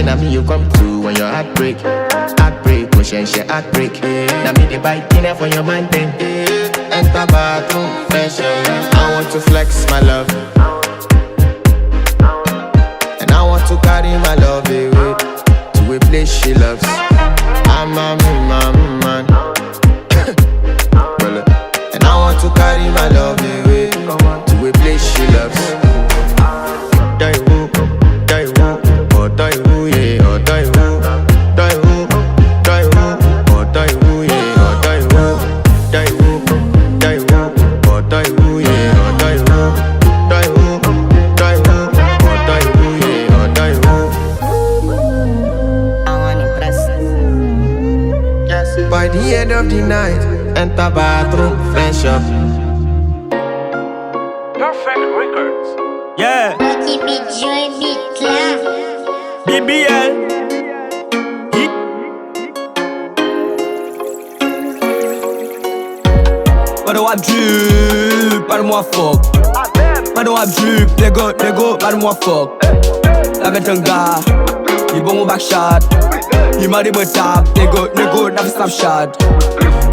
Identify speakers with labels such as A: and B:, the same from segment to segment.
A: Now me you come to when your heartbreak, when she heartbreak. Now me the bite dinner for your man then. Enter bathroom, fashion. I want to flex my love, and I want to carry my love away to a place she loves. I'm a man, and I want to carry my love away to a place she loves. Die night, enter bathroom, fresh up.
B: Perfect Records.
C: Yeah,
D: Petit beat, joy beat là.
C: BBL. Pas de rap jupe, pas de moi fuck. Pas de rap jupe, négo, pas de moi fuck. Avec un gars, il bon mon backshot. Il m'a dit me tape, négo, n'a fait snapchat.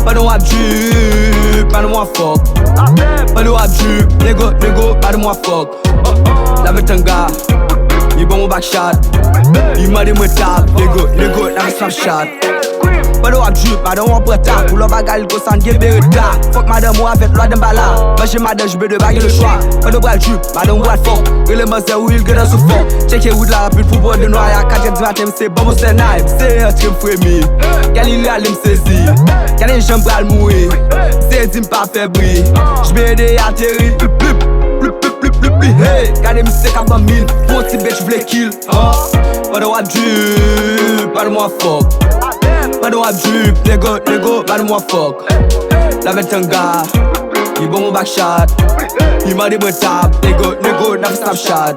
C: Pas de rap jupe, pas de moi fuck. Pas de rap jupe, négo, pas de moi fuck. Avec un gars, il bon mon backshot. Il m'a dit me tape, négo, n'a fait snapchat. Pas de rap jupe, madame on prêta. Pour le bagal, go sans gué beretta. Fuck madame ou avec loi d'emballa. Moi j'ai madame, j'beu de baguer le choix. Pas de bras jupe, madame ou fort. Et le mazé où il gagne sous fond. Check it with la pute pour boire de noir. Y'a 4 du matin, c'est bon, c'est nice. C'est un trim frémi. Quand il a l'aime saisi. Quand les jambes bras mourir. C'est dim pas fait bruit. J'mets des atterris. Hey, quand les mistakes à 20 000. Pour petit bitch, j'v'lais kill. Pas de rap jupe, pas de moi fuck. Pas de rap jupe, négo, pas de moi fuck. L'avait un gars, il bon mon backshot. Il m'a dit me tape, négo, n'a fait snapchat.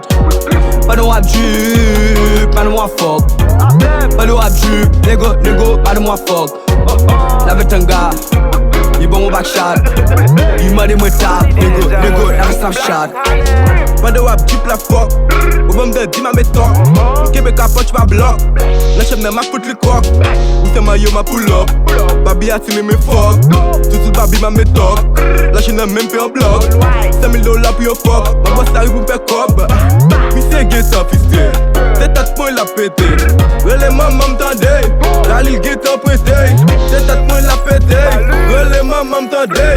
C: Pas de rap jupe, pas de moi fuck. Pas de rap jupe, négo, pas de moi fuck. L'avait un gars, il bon mon backshot. Il m'a dit me tape, négo, n'a fait snapchat.
E: Pas de rap jupe la fuck. Ou bon me dit ma méthode. Québec à poche ma bloc. Lâche même ma foot le coq. Ou c'est ma yo ma pull up. Babi a tiré mes fuck. Tout babi ma méthode. Lâche même fait un bloc. 5000 $ pour yo fuck. Ma boss arrive pour faire cob. Puis c'est get up fisté. C'est ta point la pété. Relais maman m'tendait. La lille get up prêté. C'est ta point la pété. Relais maman m'tendait.